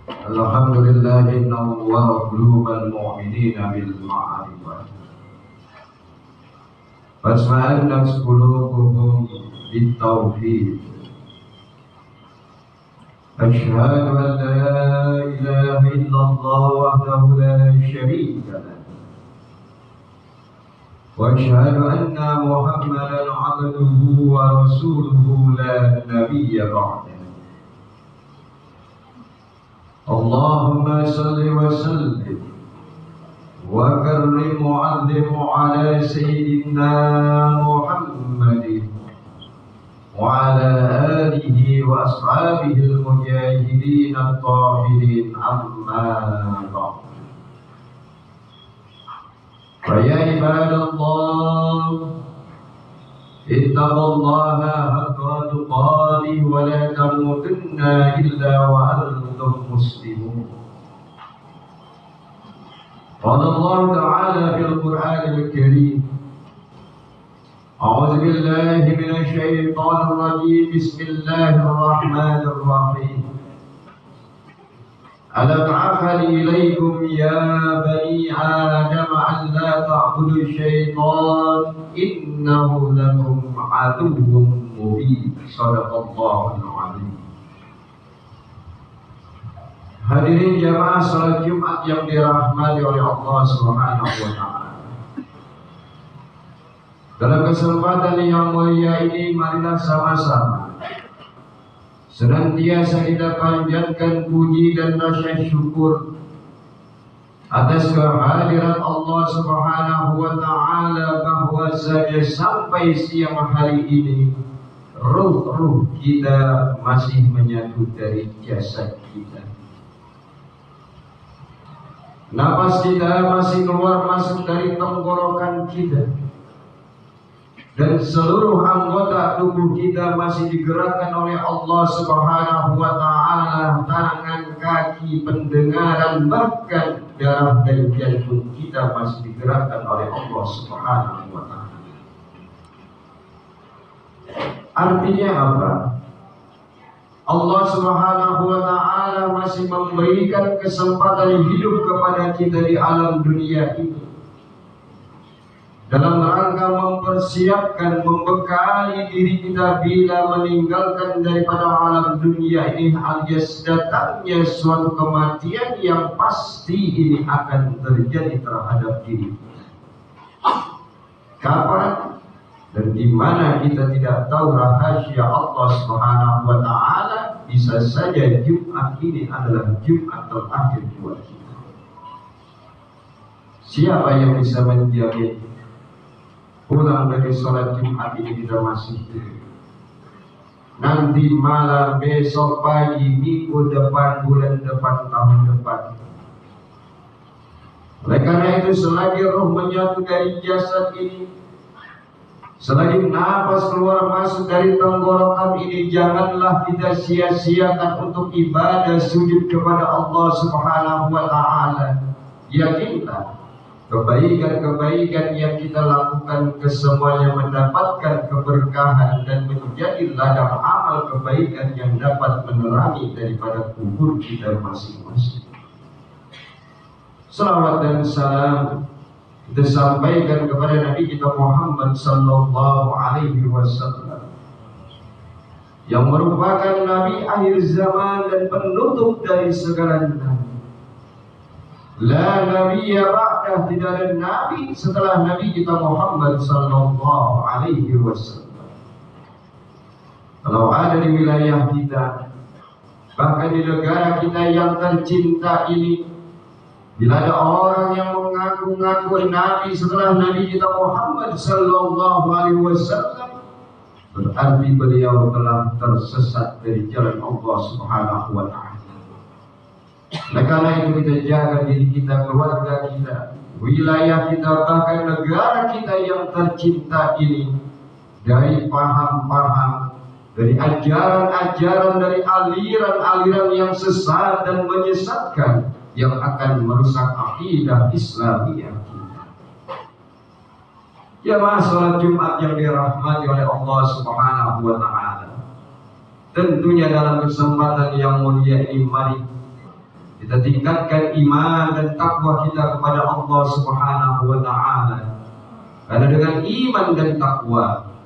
الحمد لله نور قلوب المؤمنين بالمعرفة واطمأنت قلوبهم بالتوحيد. أشهد أن لا إله إلا الله وحده لا شريك له وأشهد أن محمدا عبده ورسوله لا نبي بعده. اللهم صل وسلم وكرم وعظم على سيدنا محمد وعلى آله وأصحابه المجاهدين الطاهرين، أما بعد. فيا عباد الله، اتقوا الله حق تقاته ولا تموتن إلا وأنتم مسلمون. قال الله تعالى في القرآن الكريم: أعوذ بالله من الشيطان الرجيم، بسم الله الرحمن الرحيم. ألم أعهد إليكم يا بني آدم أن لا تعبدوا الشيطان إنه لكم عدو مبين. صدق الله العظيم. Hadirin jamaah salat Jumat yang dirahmati oleh Allah Subhanahu wa taala. Dalam kesempatan yang mulia ini, marilah sama-sama senantiasa kita panjatkan puji dan rasa syukur atas kehadiran Allah Subhanahu wa taala, bahwa saja sampai siang hari ini ruh-ruh kita masih menyatu dari jasad kita. Napas kita masih keluar masuk dari tenggorokan kita, dan seluruh anggota tubuh kita masih digerakkan oleh Allah Subhanahu wa taala. Tangan, kaki, pendengaran, bahkan darah dan jantung kita masih digerakkan oleh Allah Subhanahu wa taala. Artinya apa? Allah Subhanahu wa taala masih memberikan kesempatan hidup kepada kita di alam dunia ini dalam rangka mempersiapkan, membekali diri kita bila meninggalkan daripada alam dunia ini, alias datangnya suatu kematian yang pasti ini akan terjadi terhadap diri kita. Kapan dan di mana kita tidak tahu rahasia Allah Subhanahu wa taala. Bisa saja Jumat ini adalah Jumat terakhir buat kita. Siapa yang bisa menjamin pulang dari sholat Jumat ini kita masih hidup? Nanti malam, besok pagi, minggu depan, bulan depan, tahun depan. Oleh karena itu, selagi roh menyatu dari jasad ini, selagi nafas keluar masuk dari tenggorokan ini, janganlah kita sia-siakan untuk ibadah sujud kepada Allah Subhanahu wa taala. Yakinlah, kebaikan-kebaikan yang kita lakukan kesemuanya mendapatkan keberkahan dan menjadi ladang amal kebaikan yang dapat menerangi daripada kubur kita masing-masing. Salawat dan salam kita sampaikan kepada Nabi kita Muhammad sallallahu alaihi wasallam, yang merupakan Nabi akhir zaman dan penutup dari segala nabi. La nabiyya ba'dah, tidak ada nabi setelah Nabi kita Muhammad sallallahu alaihi wasallam. Kalau ada di wilayah kita, bahkan di negara kita yang tercinta ini, bila ada orang yang mengaku-ngaku Nabi setelah Nabi kita Muhammad sallallahu alaihi wasallam, berarti beliau telah tersesat dari jalan Allah Subhanahu wa taala. Oleh karena itu, kita jaga diri kita, keluarga kita, wilayah kita, bahkan negara kita yang tercinta ini dari paham-paham, dari ajaran-ajaran, dari aliran-aliran yang sesat dan menyesatkan, yang akan merusak akidah Islamiyah kita. Jamaah salat Jumat yang dirahmati oleh Allah Subhanahu wa taala. Tentunya dalam kesempatan yang mulia ini, mari kita tingkatkan iman dan takwa kita kepada Allah Subhanahu wa taala. Karena dengan iman dan takwa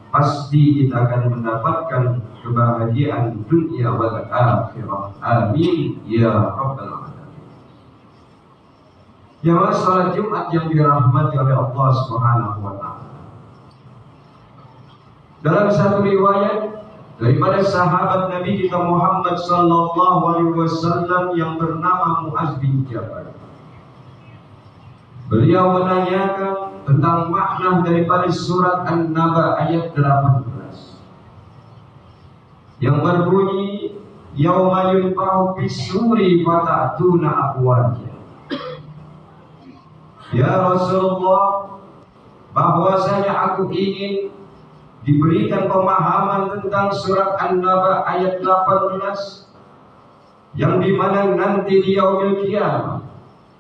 pasti kita akan mendapatkan kebahagiaan dunia wal akhirah. Amin ya rabbal alamin. Jamaah salat Jumat yang dirahmati oleh Allah Subhanahu wa taala. Dalam satu riwayat daripada sahabat Nabi kita Muhammad sallallahu alaihi wasallam yang bernama Muaz bin Jabal, beliau menanyakan tentang makna daripada surat An-Naba ayat 18 yang berbunyi yauma yunfahu bis-suri fatatuna afwaja. Ya Rasulullah, bahwasanya aku ingin diberikan pemahaman tentang surat An-Naba ayat 18 yang dimana nanti di yaumil qiyamah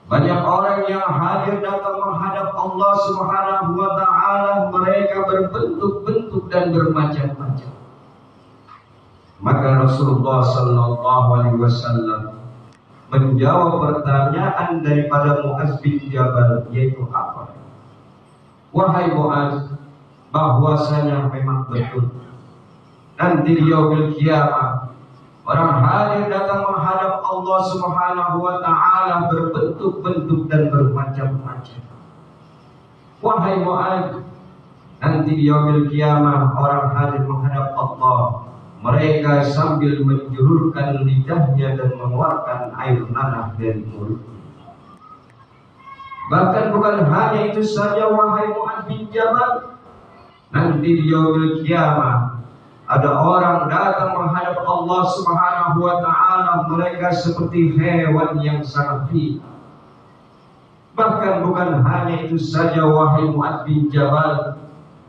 banyak orang yang hadir datang menghadap Allah Subhanahu wa taala, mereka berbentuk-bentuk dan bermacam-macam. Maka Rasulullah sallallahu alaihi wasallam menjawab pertanyaan daripada Muaz bin Jabal, yaitu apa? Wahai Muaz, bahwasanya memang betul nanti di yaumil qiyamah orang hadir datang menghadap Allah Subhanahu wa taala berbentuk-bentuk dan bermacam-macam. Wahai Muaz, nanti di yaumil qiyamah orang hadir menghadap Allah, mereka sambil menjulurkan lidahnya dan mengeluarkan air nanah dari mulutnya. Bahkan bukan hanya itu saja, wahai Muaz bin Jabal, nanti di yaumil qiyamah ada orang datang menghadap Allah Subhanahu wa taala, mereka seperti hewan yang sangat hina. Bahkan bukan hanya itu saja, wahai Muaz bin Jabal,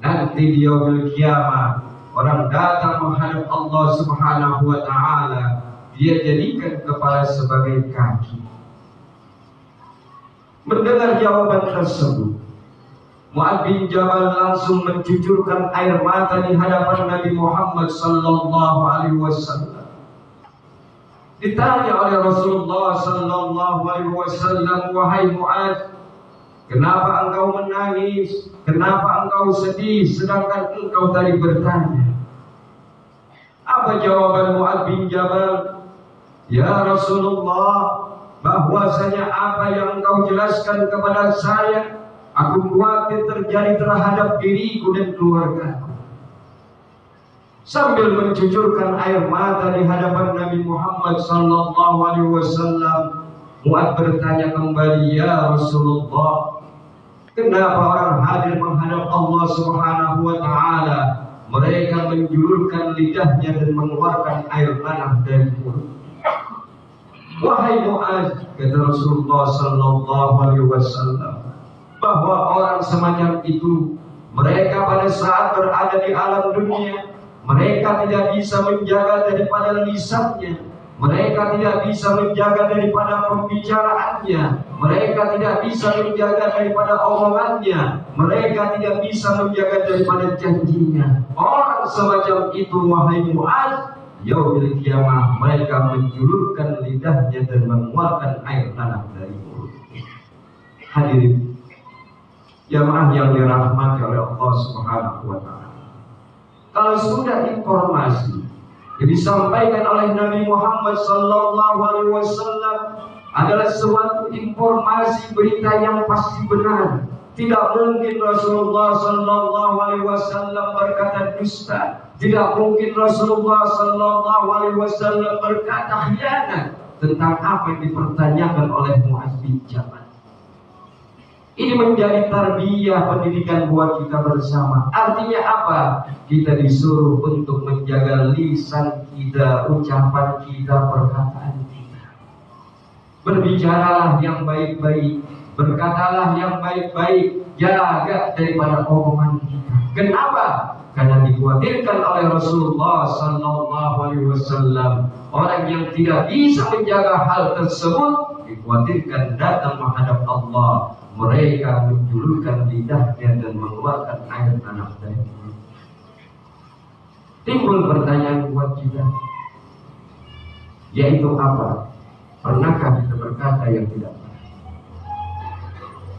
nanti di yaumil qiyamah orang datang menghadap Allah Subhanahu wa taala, dia jadikan kepala sebagai kaki. Mendengar jawaban tersebut, Muaz bin Jabal langsung mencucurkan air mata di hadapan Nabi Muhammad sallallahu alaihi wasallam. Ditanya oleh Rasulullah sallallahu alaihi wasallam, wahai Muaz, kenapa engkau menangis? Kenapa engkau sedih sedangkan engkau tadi bertanya? Apa jawaban Muaz bin Jabal? Ya Rasulullah, bahwasanya apa yang engkau jelaskan kepada saya, aku khawatir terjadi terhadap diriku dan keluargaku. Sambil mencucurkan air mata di hadapan Nabi Muhammad sallallahu alaihi wasallam, Muaz bertanya kembali, ya Rasulullah, kenapa orang hadir menghadap Allah Subhanahu wa taala, mereka menjulurkan lidahnya dan mengeluarkan air nanah dari mulut? Wahai Muaz, kata Rasulullah sallallahu alaihi wasallam, bahwa orang semacam itu, mereka pada saat berada di alam dunia, mereka tidak bisa menjaga daripada lisannya, mereka tidak bisa menjaga daripada pembicaraannya, mereka tidak bisa menjaga daripada omongannya, mereka tidak bisa menjaga daripada janjinya. Orang semacam itu, wahai Muaz, yaumil qiyamah mereka menjulurkan lidahnya dan mengeluarkan air tanah dari mulutnya. Hadirin jamaah yang dirahmati oleh Allah Subhanahu wa taala, kalau sudah informasi yang disampaikan oleh Nabi Muhammad sallallahu alaihi wasallam adalah suatu informasi berita yang pasti benar, tidak mungkin Rasulullah sallallahu alaihi wasallam berkata dusta, tidak mungkin Rasulullah sallallahu alaihi wasallam berkata khianat tentang apa yang dipertanyakan oleh Muaz bin Jabal. Ini menjadi tarbiyah pendidikan buat kita bersama. Artinya apa? Kita disuruh untuk menjaga lisan kita, ucapan kita, perkataan kita. Berbicaralah yang baik-baik, berkatalah yang baik-baik, jaga daripada omongan kita. Kenapa? Karena dikhawatirkan oleh Rasulullah sallallahu alaihi wasallam, orang yang tidak bisa menjaga hal tersebut dikhawatirkan datang menghadap Allah, mereka menjulurkan lidahnya dan mengeluarkan air tanah dari mulut. Timbul pertanyaan buat kita, yaitu apa? Pernahkah kita berkata yang tidak baik?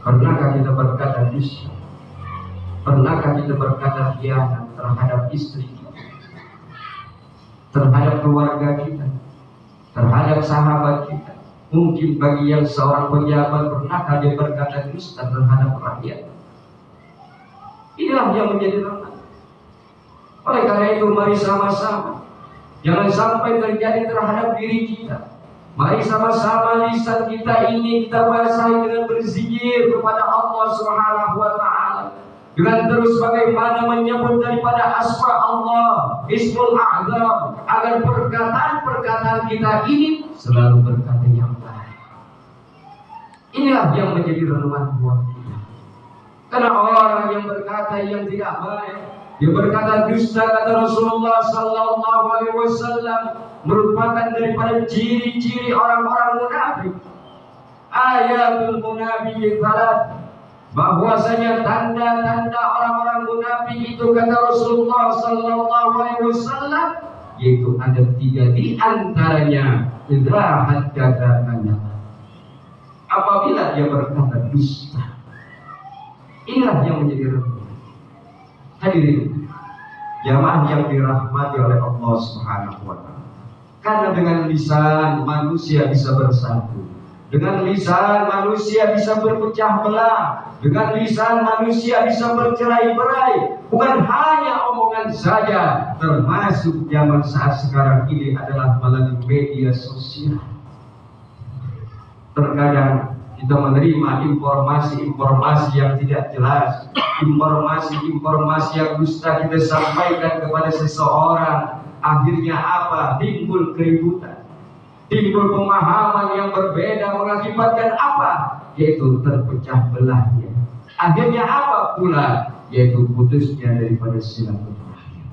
Pernahkah kita berkata dusta? Pernahkah kita berkata khianat terhadap istri kita, terhadap keluarga kita, terhadap sahabat kita? Mungkin bagi yang seorang pejabat, pernahkah dia berkata dusta terhadap rakyat? Inilah yang menjadi renang. Oleh karena itu, mari sama-sama jangan sampai terjadi terhadap diri kita. Mari sama-sama lisan kita ini kita basahi dengan berzikir kepada Allah Subhanahu wa taala. Dengan terus bagaimana menyebut daripada asma Allah, Ismul A'zam, agar perkataan-perkataan kita ini selalu berkata yang baik. Inilah yang menjadi renungan buat kita. Karena orang yang berkata yang tidak baik, dia berkata dusta, kata Rasulullah sallallahu alaihi wasallam, merupakan daripada ciri-ciri orang-orang munafik. Ayatul munafiqin salat, bahwasanya tanda-tanda orang-orang munafik itu, kata Rasulullah sallallahu alaihi wasallam, yaitu ada 3 di antaranya. Idza haddatsa kadzdzaba, apabila dia berkata dusta. Inilah yang menjadi renungan. Hadirin jamaah yang dirahmati oleh Allah Subhanahu wa taala. Karena dengan lisan manusia bisa bersatu, dengan lisan manusia bisa berpecah belah, dengan lisan manusia bisa bercerai-berai. Bukan hanya omongan saja, termasuk zaman saat sekarang ini adalah melalui media sosial. Terkadang kita menerima informasi-informasi yang tidak jelas, informasi-informasi yang dusta kita sampaikan kepada seseorang. Akhirnya apa? Timbul keributan, timbul pemahaman yang berbeda, mengakibatkan apa? Yaitu terpecah belahnya. Akhirnya apa pula? Yaitu putusnya daripada silaturahim.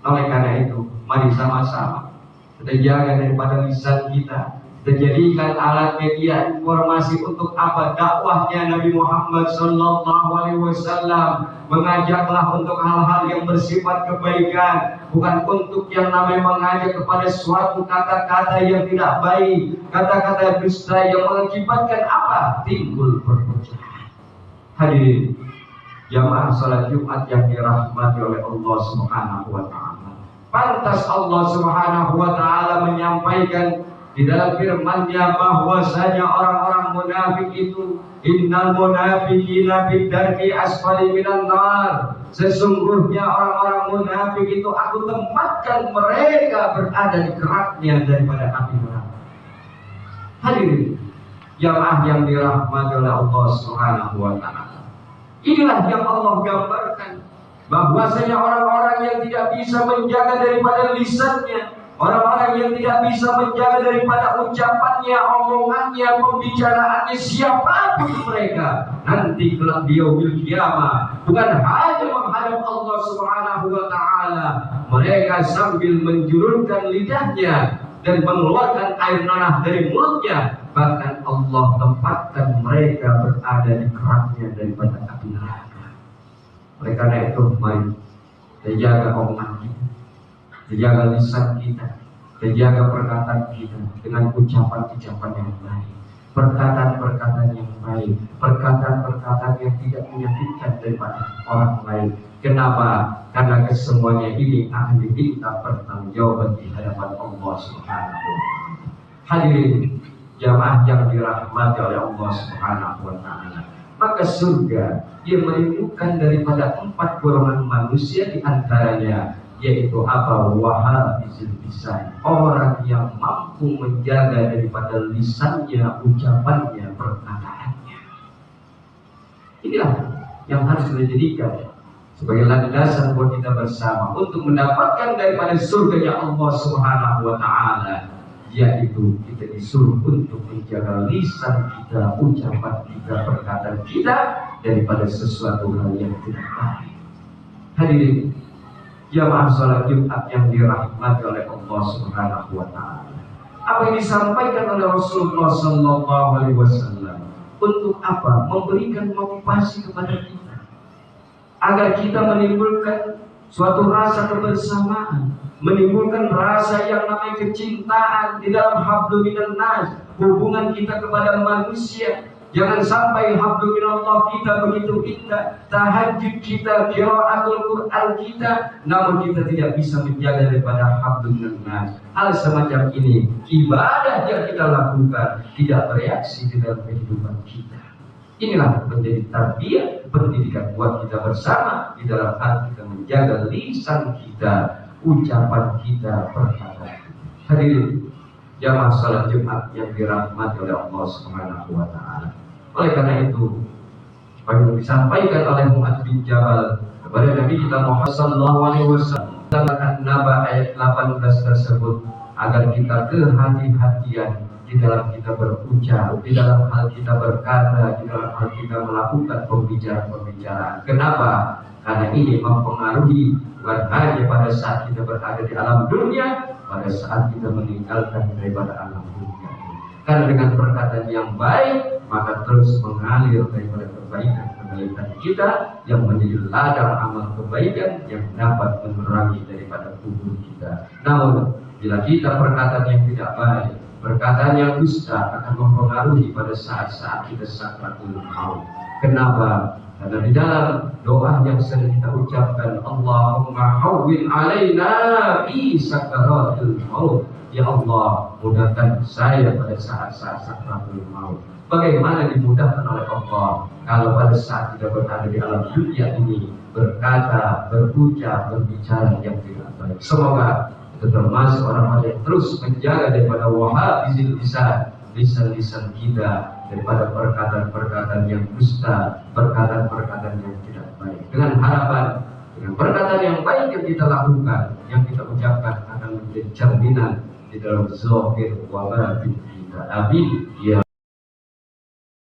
Oleh karena itu, mari sama-sama kita jaga daripada lisan kita. Dijadikan alat media informasi untuk apa? Dakwahnya Nabi Muhammad sallallahu alaihi wasallam mengajaklah untuk hal-hal yang bersifat kebaikan, bukan untuk yang namanya mengajak kepada suatu kata-kata yang tidak baik, kata-kata dusta yang mengakibatkan apa? Timbul perpecahan. Hadirin jamaah salat Jumat yang dirahmati oleh Allah Subhanahu wa taala. Pantas Allah Subhanahu wa taala menyampaikan di dalam firman-Nya bahwasanya orang-orang munafik itu, innal munafiqina fid darki asfali minan nar, sesungguhnya orang-orang munafik itu aku tempatkan mereka berada di keraknya daripada api neraka. Hadirin jamaah yang dirahmati oleh Allah Subhanahu wa taala. Inilah yang Allah gambarkan, bahwasanya orang-orang yang tidak bisa menjaga daripada lisannya, orang-orang yang tidak bisa menjaga daripada ucapannya, omongannya, pembicaraannya, siapapun mereka, nanti kelak di yaumil qiyamah bukan hanya menghadap Allah Subhanahu wa taala, mereka sambil menjulurkan lidahnya dan mengeluarkan air nanah dari mulutnya, bahkan Allah tempatkan mereka berada di keraknya daripada api neraka. Oleh karena itu, mari kita jaga omongan kita, terjaga lisan kita, terjaga perkataan kita dengan ucapan-ucapan yang baik, perkataan-perkataan yang baik, perkataan-perkataan yang tidak menyakitkan daripada orang lain. Kenapa? Karena kesemuanya ini akan diminta pertanggungjawaban di hadapan Allah Subhanahu wa taala. Hadirin jamaah yang dirahmati oleh Allah Subhanahu wa taala. Maka surga dia merindukan daripada 4 golongan manusia, di antaranya yaitu apa? Wahabizil lisan, orang yang mampu menjaga daripada lisannya, ucapannya, perkataannya. Inilah yang harus kita jadikan sebagai landasan buat kita bersama untuk mendapatkan daripada surganya Allah Subhanahu wa taala, yaitu kita disuruh untuk menjaga lisan kita, ucapan kita, perkataan kita daripada sesuatu hal yang tidak baik. Hadirin jamaah salat Jumat yang dirahmati oleh Allah Subhanahu wa taala. Apa yang disampaikan oleh Rasulullah sallallahu alaihi wasallam untuk apa? Memberikan motivasi kepada kita agar kita menimbulkan suatu rasa kebersamaan, menimbulkan rasa yang namanya kecintaan di dalam hablum minan nas, hubungan kita kepada manusia. Jangan sampai hablum minallah kita begitu indah, tahajud kita, qiraatul Quran kita, namun kita tidak bisa menjaga daripada hablum minannas. Hal semacam ini, ibadah yang kita lakukan tidak bereaksi di dalam kehidupan kita. Inilah menjadi tarbiyah pendidikan buat kita bersama di dalam hal kita menjaga lisan kita, ucapan kita, perkataan kita. Hadirin jamaah salat Jumat yang dirahmati oleh Allah Subhanahu wa taala. Oleh karena itu, apa yang disampaikan oleh Mu'adz bin Jabal kepada Nabi kita Muhammad sallallahu alaihi wasallam dalam An-Naba ayat 18 tersebut, agar kita kehati-hatian di dalam kita berucap, di dalam hal kita berkata, di dalam hal kita melakukan pembicaraan. Kenapa? Karena ini mempengaruhi bukan hanya pada saat kita berada di alam dunia, pada saat kita meninggalkan daripada alam dunia. Karena dengan perkataan yang baik, maka terus mengalir daripada kebaikan kita yang menjadi ladang amal kebaikan yang dapat menerangi daripada tubuh kita. Namun bila kita perkataan yang tidak baik, perkataan yang dusta akan mempengaruhi pada saat-saat kita sakratul maut. Kenapa? Karena di dalam doa yang sering kita ucapkan, Allahumma hawwin alaina bi sakaratul maut. Ya Allah, mudahkan saya pada saat-saat sakratul maut. Bagaimana dimudahkan oleh Allah kalau pada saat kita berada di alam dunia ini berkata, berucap, berbicara yang tidak baik. Semoga kita termasuk orang-orang yang terus menjaga daripada wahabizil lisan kita daripada perkataan-perkataan yang dusta, perkataan-perkataan yang tidak baik. Dengan harapan, dengan perkataan yang baik yang kita lakukan, yang kita ucapkan akan menjadi cerminan di dalam zahir wa batin kita. Amin. Ya